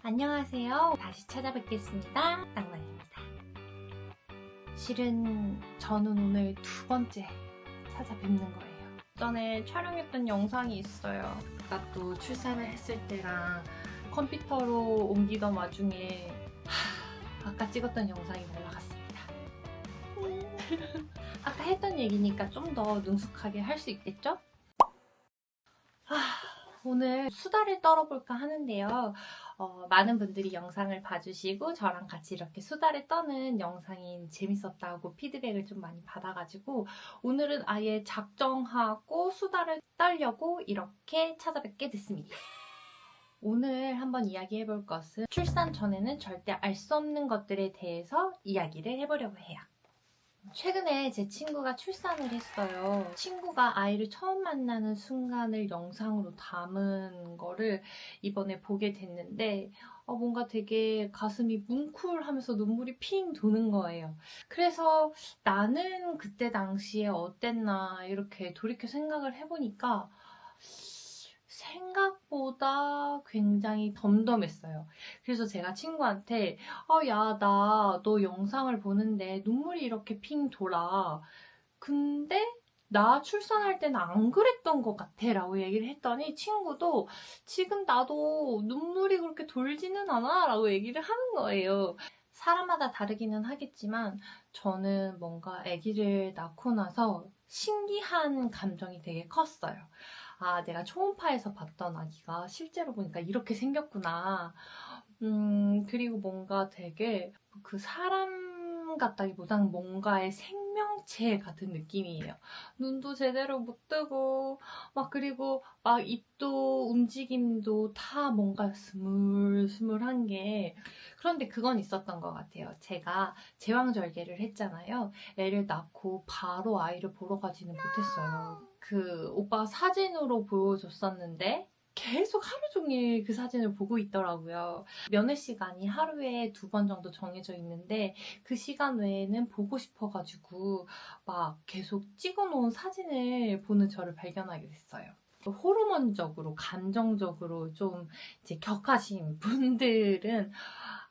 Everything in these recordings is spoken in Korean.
안녕하세요. 다시 찾아뵙겠습니다. 낭만입니다. 실은 저는 오늘 두 번째 찾아뵙는 거예요. 전에 촬영했던 영상이 있어요. 아까 또 출산을 했을 때랑 컴퓨터로 옮기던 와중에 아까 찍었던 영상이 날라갔습니다. 아까 했던 얘기니까 좀 더 능숙하게 할 수 있겠죠? 오늘 수다를 떨어볼까 하는데요. 많은 분들이 영상을 봐주시고 저랑 같이 이렇게 수다를 떠는 영상이 재밌었다고 피드백을 좀 많이 받아가지고 오늘은 아예 작정하고 수다를 떨려고 이렇게 찾아뵙게 됐습니다. 오늘 한번 이야기해볼 것은 출산 전에는 절대 알 수 없는 것들에 대해서 이야기를 해보려고 해요. 최근에 제 친구가 출산을 했어요. 친구가 아이를 처음 만나는 순간을 영상으로 담은 거를 이번에 보게 됐는데 뭔가 되게 가슴이 뭉클하면서 눈물이 핑 도는 거예요. 그래서 나는 그때 당시에 어땠나 이렇게 돌이켜 생각을 해보니까 생각보다 굉장히 덤덤했어요. 그래서 제가 친구한테 야, 너 영상을 보는데 눈물이 이렇게 핑 돌아. 근데 나 출산할 때는 안 그랬던 것 같아 라고 얘기를 했더니 친구도 지금 나도 눈물이 그렇게 돌지는 않아 라고 얘기를 하는 거예요. 사람마다 다르기는 하겠지만 저는 뭔가 아기를 낳고 나서 신기한 감정이 되게 컸어요. 내가 초음파에서 봤던 아기가 실제로 보니까 이렇게 생겼구나. 그리고 뭔가 되게 그 사람 같다기보다는 뭔가의 생명체 같은 느낌이에요. 눈도 제대로 못 뜨고, 그리고 입도 움직임도 다 뭔가 스물스물한 게. 그런데 그건 있었던 것 같아요. 제가 제왕절개를 했잖아요. 애를 낳고 바로 아이를 보러 가지는 못했어요. 그 오빠가 사진으로 보여줬었는데 계속 하루 종일 그 사진을 보고 있더라고요. 면회 시간이 하루에 2번 정도 정해져 있는데 그 시간 외에는 보고 싶어가지고 막 계속 찍어놓은 사진을 보는 저를 발견하게 됐어요. 호르몬적으로, 감정적으로 좀 이제 격하신 분들은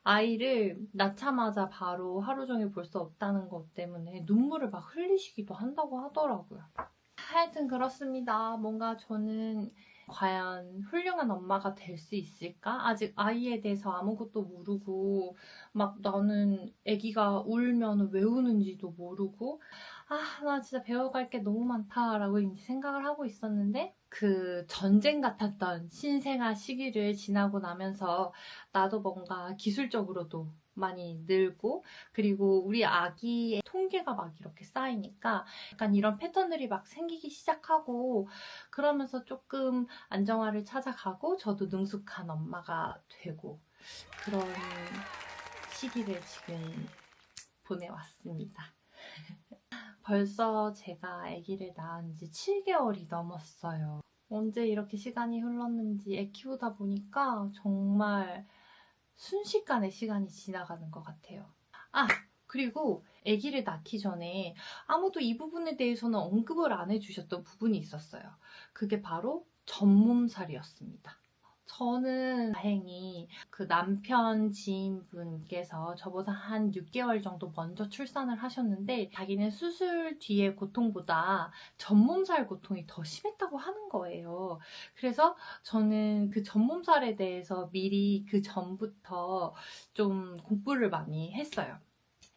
아이를 낳자마자 바로 하루 종일 볼 수 없다는 것 때문에 눈물을 막 흘리시기도 한다고 하더라고요. 하여튼 그렇습니다. 뭔가 저는 과연 훌륭한 엄마가 될 수 있을까? 아직 아이에 대해서 아무것도 모르고 나는 아기가 울면 왜 우는지도 모르고 나 진짜 배워갈 게 너무 많다라고 이제 생각을 하고 있었는데 그 전쟁 같았던 신생아 시기를 지나고 나면서 나도 뭔가 기술적으로도 많이 늘고 그리고 우리 아기의 통계가 막 이렇게 쌓이니까 약간 이런 패턴들이 막 생기기 시작하고 그러면서 조금 안정화를 찾아가고 저도 능숙한 엄마가 되고 그런 시기를 지금 보내왔습니다. 벌써 제가 아기를 낳은 지 7개월이 넘었어요. 언제 이렇게 시간이 흘렀는지 애 키우다 보니까 정말 순식간에 시간이 지나가는 것 같아요. 그리고 아기를 낳기 전에 아무도 이 부분에 대해서는 언급을 안 해주셨던 부분이 있었어요. 그게 바로 전몸살이었습니다. 저는 다행히 그 남편 지인분께서 저보다 한 6개월 정도 먼저 출산을 하셨는데 자기는 수술 뒤의 고통보다 전몸살 고통이 더 심했다고 하는 거예요. 그래서 저는 그 전몸살에 대해서 미리 그 전부터 좀 공부를 많이 했어요.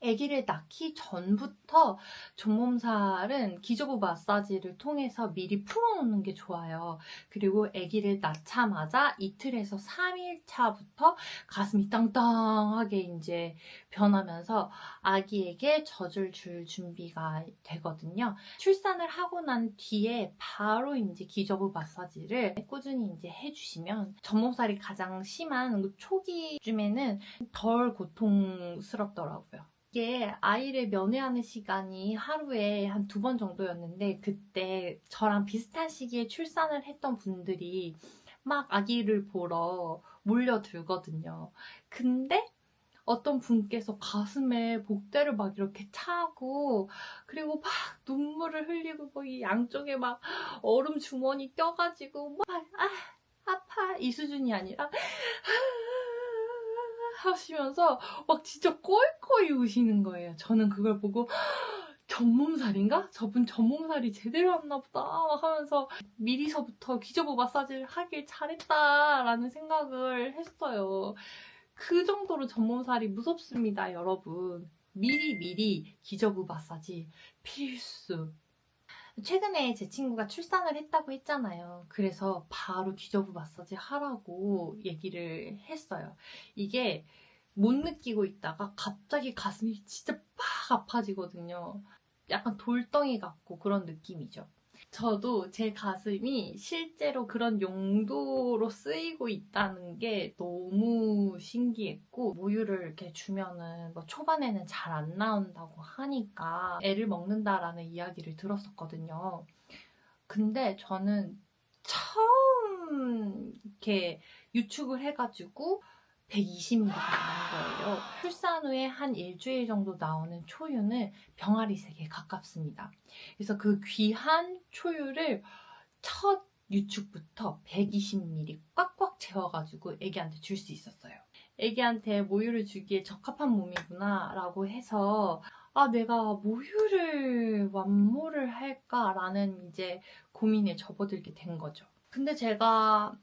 아기를 낳기 전부터 전몸살은 기저부 마사지를 통해서 미리 풀어놓는 게 좋아요. 그리고 아기를 낳자마자 이틀에서 3일 차부터 가슴이 땅땅하게 이제 변하면서 아기에게 젖을 줄 준비가 되거든요. 출산을 하고 난 뒤에 바로 이제 기저부 마사지를 꾸준히 이제 해주시면 전몸살이 가장 심한 초기쯤에는 덜 고통스럽더라고요. 이게 아이를 면회하는 시간이 하루에 한 2번 정도였는데 그때 저랑 비슷한 시기에 출산을 했던 분들이 막 아기를 보러 몰려들거든요. 근데 어떤 분께서 가슴에 복대를 막 이렇게 차고 그리고 막 눈물을 흘리고 거기 양쪽에 막 얼음 주머니 껴가지고 막 아파 이 수준이 아니라 하시면서 막 진짜 꼴꼴이 우시는 거예요. 저는 그걸 보고 전몸살인가? 저분 전몸살이 제대로 왔나 보다 막 하면서 미리서부터 기저부 마사지를 하길 잘했다라는 생각을 했어요. 그 정도로 전몸살이 무섭습니다, 여러분. 미리 기저부 마사지 필수. 최근에 제 친구가 출산을 했다고 했잖아요. 그래서 바로 기저부 마사지 하라고 얘기를 했어요. 이게 못 느끼고 있다가 갑자기 가슴이 진짜 팍 아파지거든요. 약간 돌덩이 같고 그런 느낌이죠. 저도 제 가슴이 실제로 그런 용도로 쓰이고 있다는 게 너무 신기했고, 모유를 이렇게 주면은 뭐 초반에는 잘 안 나온다고 하니까 애를 먹는다라는 이야기를 들었었거든요. 근데 저는 처음 이렇게 유축을 해가지고 120ml가 나온 거예요. 출산 후에 한 일주일 정도 나오는 초유는 병아리색에 가깝습니다. 그래서 그 귀한 초유를 첫 유축부터 120ml 꽉꽉 채워가지고 애기한테 줄 수 있었어요. 애기한테 모유를 주기에 적합한 몸이구나 라고 해서 내가 모유를 완모를 할까라는 이제 고민에 접어들게 된 거죠. 근데 제가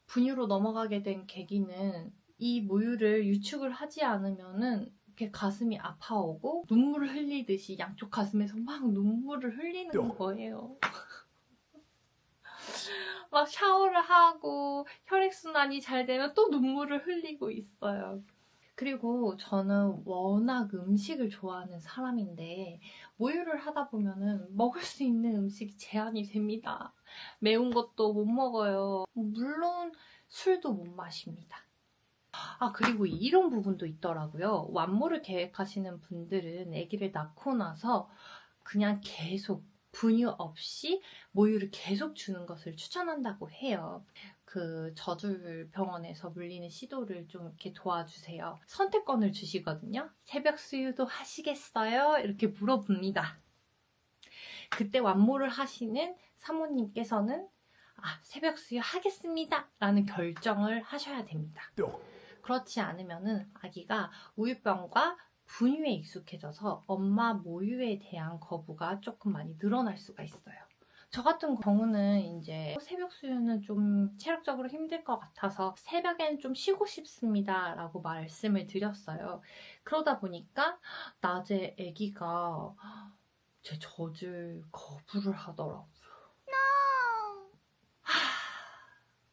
분유로 넘어가게 된 계기는 이 모유를 유축을 하지 않으면은 이렇게 가슴이 아파오고 눈물을 흘리듯이 양쪽 가슴에서 막 눈물을 흘리는 거예요. 막 샤워를 하고 혈액순환이 잘 되면 또 눈물을 흘리고 있어요. 그리고 저는 워낙 음식을 좋아하는 사람인데 모유를 하다 보면은 먹을 수 있는 음식이 제한이 됩니다. 매운 것도 못 먹어요. 물론 술도 못 마십니다. 그리고 이런 부분도 있더라고요. 완모를 계획하시는 분들은 아기를 낳고 나서 그냥 계속 분유 없이 모유를 계속 주는 것을 추천한다고 해요. 그 저줄병원에서 물리는 시도를 좀 이렇게 도와주세요. 선택권을 주시거든요. 새벽 수유도 하시겠어요? 이렇게 물어봅니다. 그때 완모를 하시는 사모님께서는 새벽 수유 하겠습니다 라는 결정을 하셔야 됩니다. 그렇지 않으면은 아기가 우유병과 분유에 익숙해져서 엄마 모유에 대한 거부가 조금 많이 늘어날 수가 있어요. 저 같은 경우는 이제 새벽 수유는 좀 체력적으로 힘들 것 같아서 새벽엔 좀 쉬고 싶습니다 라고 말씀을 드렸어요. 그러다 보니까 낮에 아기가 제 젖을 거부를 하더라고요.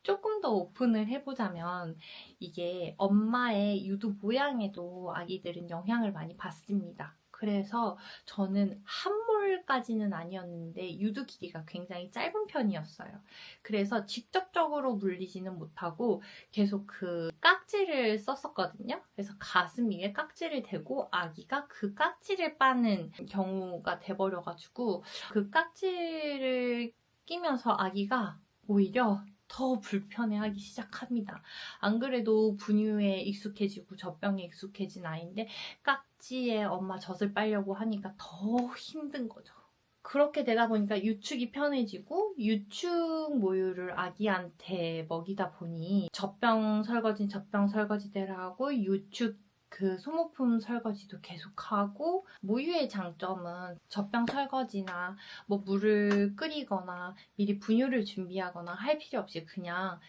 조금 더 오픈을 해보자면 이게 엄마의 유두 모양에도 아기들은 영향을 많이 받습니다. 그래서 저는 한 몰까지는 아니었는데 유두 길이가 굉장히 짧은 편이었어요. 그래서 직접적으로 물리지는 못하고 계속 그 깍지를 썼었거든요. 그래서 가슴 위에 깍지를 대고 아기가 그 깍지를 빠는 경우가 돼버려가지고 그 깍지를 끼면서 아기가 오히려 더 불편해하기 시작합니다. 안 그래도 분유에 익숙해지고 젖병에 익숙해진 아이인데 깍지에 엄마 젖을 빨려고 하니까 더 힘든 거죠. 그렇게 되다 보니까 유축이 편해지고 유축 모유를 아기한테 먹이다 보니 젖병 설거지대로 하고 유축 그 소모품 설거지도 계속하고 모유의 장점은 젖병 설거지나 뭐 물을 끓이거나 미리 분유를 준비하거나 할 필요 없이 그냥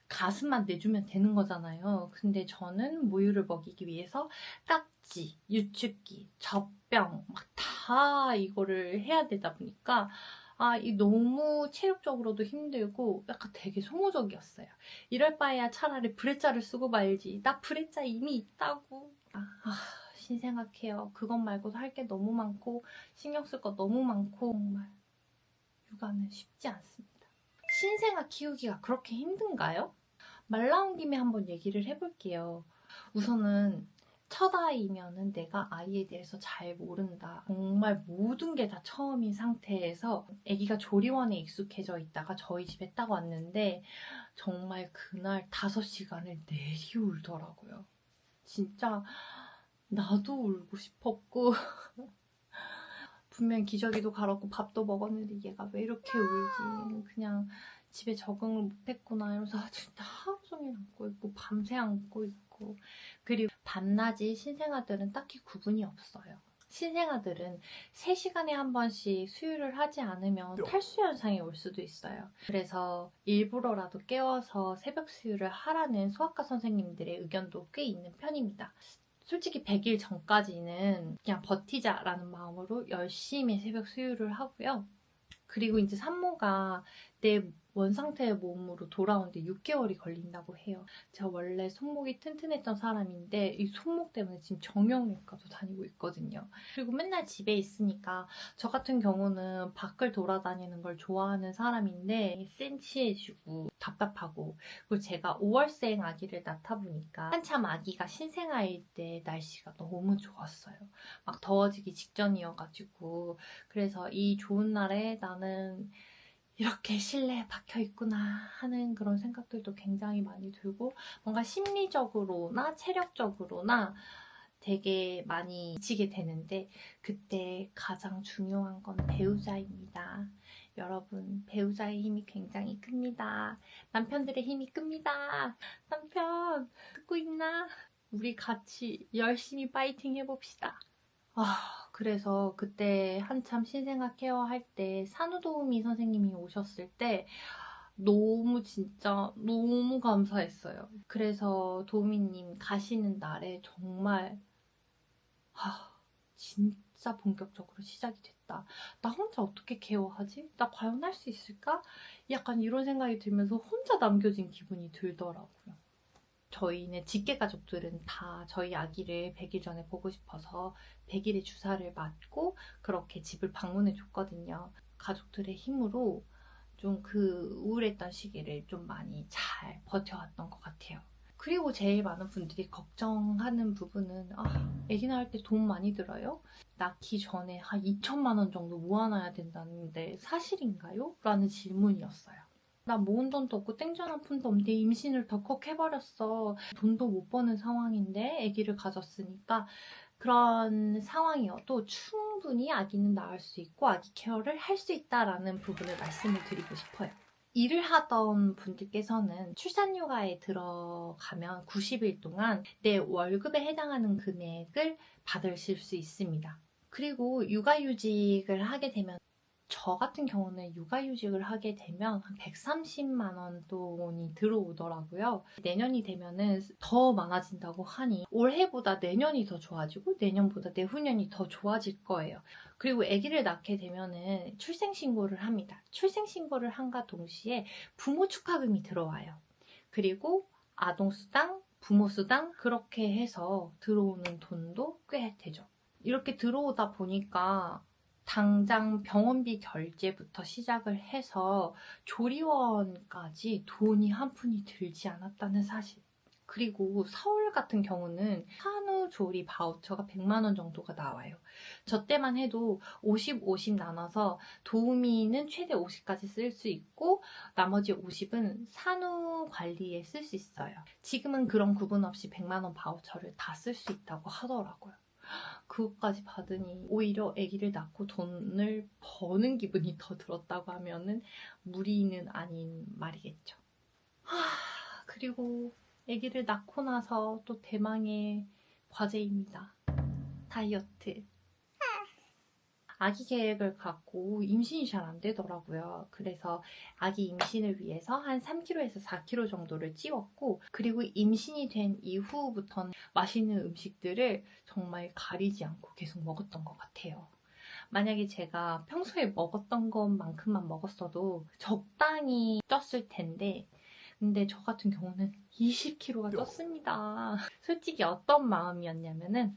가슴만 내주면 되는 거잖아요. 근데 저는 모유를 먹이기 위해서 깍지, 유축기, 젖병 막 다 이거를 해야 되다 보니까 이 너무 체력적으로도 힘들고 약간 되게 소모적이었어요. 이럴 바에야 차라리 브레자를 쓰고 말지. 나 브레자 이미 있다고. 신생각해요. 그것 말고도 할 게 너무 많고 신경 쓸 거 너무 많고 정말 육아는 쉽지 않습니다. 신생아 키우기가 그렇게 힘든가요? 말 나온 김에 한번 얘기를 해볼게요. 우선은 첫 아이면은 내가 아이에 대해서 잘 모른다. 정말 모든 게 다 처음인 상태에서 아기가 조리원에 익숙해져 있다가 저희 집에 딱 왔는데 정말 그날 5시간을 내리울더라고요. 진짜 나도 울고 싶었고 분명 기저귀도 갈았고 밥도 먹었는데 얘가 왜 이렇게 울지? 그냥 집에 적응을 못했구나 이러면서 진짜 하루 종일 안고 있고 밤새 안고 있고 있고, 그리고 밤낮이 신생아들은 딱히 구분이 없어요. 신생아들은 3시간에 한 번씩 수유를 하지 않으면 탈수 현상이 올 수도 있어요. 그래서 일부러라도 깨워서 새벽 수유를 하라는 소아과 선생님들의 의견도 꽤 있는 편입니다. 솔직히 100일 전까지는 그냥 버티자라는 마음으로 열심히 새벽 수유를 하고요. 그리고 이제 산모가 내 원상태의 몸으로 돌아오는데 6개월이 걸린다고 해요. 제가 원래 손목이 튼튼했던 사람인데 이 손목 때문에 지금 정형외과도 다니고 있거든요. 그리고 맨날 집에 있으니까 저 같은 경우는 밖을 돌아다니는 걸 좋아하는 사람인데 센치해지고 답답하고, 그리고 제가 5월생 아기를 낳다 보니까 한참 아기가 신생아일 때 날씨가 너무 좋았어요. 막 더워지기 직전이어가지고, 그래서 이 좋은 날에 나는 이렇게 실내에 박혀 있구나 하는 그런 생각들도 굉장히 많이 들고, 뭔가 심리적으로나 체력적으로나 되게 많이 지치게 되는데, 그때 가장 중요한 건 배우자입니다. 여러분, 배우자의 힘이 굉장히 큽니다. 남편들의 힘이 큽니다. 남편 듣고 있나? 우리 같이 열심히 파이팅 해봅시다. 그래서 그때 한참 신생아 케어할 때 산후도우미 선생님이 오셨을 때 너무 진짜 너무 감사했어요. 그래서 도우미님 가시는 날에 정말 진짜 본격적으로 시작이 됐다. 나 혼자 어떻게 케어하지? 나 과연 할 수 있을까? 약간 이런 생각이 들면서 혼자 남겨진 기분이 들더라고요. 저희는 직계 가족들은 다 저희 아기를 100일 전에 보고 싶어서 100일에 주사를 맞고 그렇게 집을 방문해 줬거든요. 가족들의 힘으로 좀 그 우울했던 시기를 좀 많이 잘 버텨왔던 것 같아요. 그리고 제일 많은 분들이 걱정하는 부분은 아기 낳을 때 돈 많이 들어요? 낳기 전에 한 2천만 원 정도 모아놔야 된다는데 사실인가요? 라는 질문이었어요. 나 모은 돈도 없고 땡전 한 푼도 없는데 임신을 덜컥 해버렸어. 돈도 못 버는 상황인데 아기를 가졌으니까 그런 상황이어도 충분히 아기는 낳을 수 있고 아기 케어를 할 수 있다라는 부분을 말씀을 드리고 싶어요. 일을 하던 분들께서는 출산휴가에 들어가면 90일 동안 내 월급에 해당하는 금액을 받으실 수 있습니다. 그리고 육아휴직을 하게 되면, 저 같은 경우는 육아휴직을 하게 되면 한 130만 원 돈이 들어오더라고요. 내년이 되면은 더 많아진다고 하니 올해보다 내년이 더 좋아지고 내년보다 내후년이 더 좋아질 거예요. 그리고 아기를 낳게 되면은 출생신고를 합니다. 출생신고를 한과 동시에 부모 축하금이 들어와요. 그리고 아동수당, 부모수당 그렇게 해서 들어오는 돈도 꽤 되죠. 이렇게 들어오다 보니까 당장 병원비 결제부터 시작을 해서 조리원까지 돈이 한 푼이 들지 않았다는 사실. 그리고 서울 같은 경우는 산후조리 바우처가 100만 원 정도가 나와요. 저 때만 해도 50, 50 나눠서 도우미는 최대 50까지 쓸 수 있고 나머지 50은 산후 관리에 쓸 수 있어요. 지금은 그런 구분 없이 100만 원 바우처를 다 쓸 수 있다고 하더라고요. 그것까지 받으니 오히려 아기를 낳고 돈을 버는 기분이 더 들었다고 하면은 무리는 아닌 말이겠죠. 그리고 아기를 낳고 나서 또 대망의 과제입니다. 다이어트. 아기 계획을 갖고 임신이 잘 안 되더라고요. 그래서 아기 임신을 위해서 한 3kg에서 4kg 정도를 찌웠고, 그리고 임신이 된 이후부터는 맛있는 음식들을 정말 가리지 않고 계속 먹었던 것 같아요. 만약에 제가 평소에 먹었던 것만큼만 먹었어도 적당히 쪘을 텐데, 근데 저 같은 경우는 20kg가 쪘습니다. 솔직히 어떤 마음이었냐면은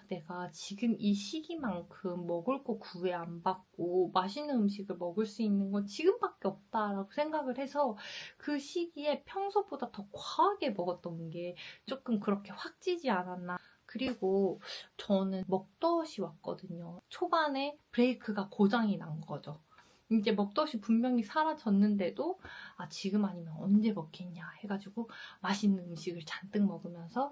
내가 지금 이 시기만큼 먹을 거 구애 안 받고 맛있는 음식을 먹을 수 있는 건 지금밖에 없다라고 생각을 해서 그 시기에 평소보다 더 과하게 먹었던 게 조금 그렇게 확 찌지 않았나. 그리고 저는 먹덧이 왔거든요. 초반에 브레이크가 고장이 난 거죠. 이제 먹덧이 분명히 사라졌는데도 지금 아니면 언제 먹겠냐 해가지고 맛있는 음식을 잔뜩 먹으면서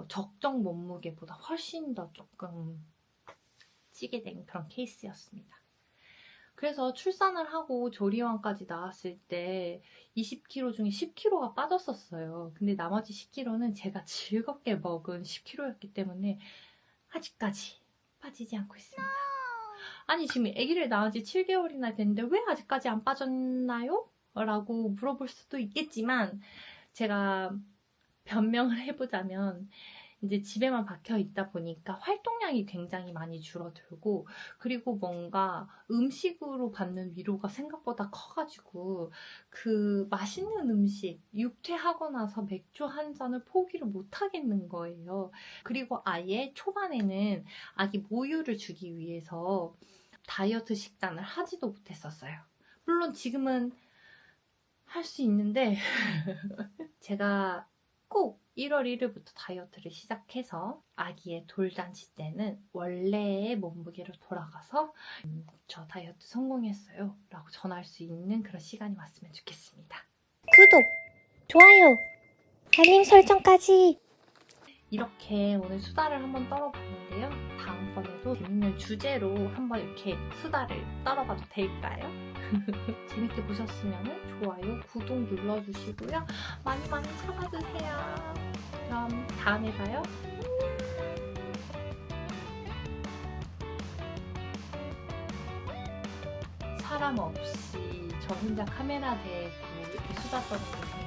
적정 몸무게보다 훨씬 더 조금 찌게 된 그런 케이스였습니다. 그래서 출산을 하고 조리원까지 나왔을 때 20kg 중에 10kg가 빠졌었어요. 근데 나머지 10kg는 제가 즐겁게 먹은 10kg였기 때문에 아직까지 빠지지 않고 있습니다. 아니, 지금 아기를 낳은 지 7개월이나 됐는데 왜 아직까지 안 빠졌나요? 라고 물어볼 수도 있겠지만, 제가 변명을 해보자면 이제 집에만 박혀 있다 보니까 활동량이 굉장히 많이 줄어들고, 그리고 뭔가 음식으로 받는 위로가 생각보다 커가지고 그 맛있는 음식, 육퇴하고 나서 맥주 한 잔을 포기를 못 하겠는 거예요. 그리고 아예 초반에는 아기 모유를 주기 위해서 다이어트 식단을 하지도 못했었어요. 물론 지금은 할 수 있는데 제가 꼭 1월 1일부터 다이어트를 시작해서 아기의 돌잔치 때는 원래의 몸무게로 돌아가서 저 다이어트 성공했어요 라고 전할 수 있는 그런 시간이 왔으면 좋겠습니다. 구독, 좋아요, 알림 설정까지. 이렇게 오늘 수다를 한번 떨어봤는데요. 다음번에도 재밌는 주제로 한번 이렇게 수다를 떨어봐도 될까요? 재밌게 보셨으면 좋아요, 구독 눌러주시고요. 많이 많이 참아주세요. 그럼 다음에 봐요. 사람 없이 저 혼자 카메라 대고 이렇게 수다 떠는 거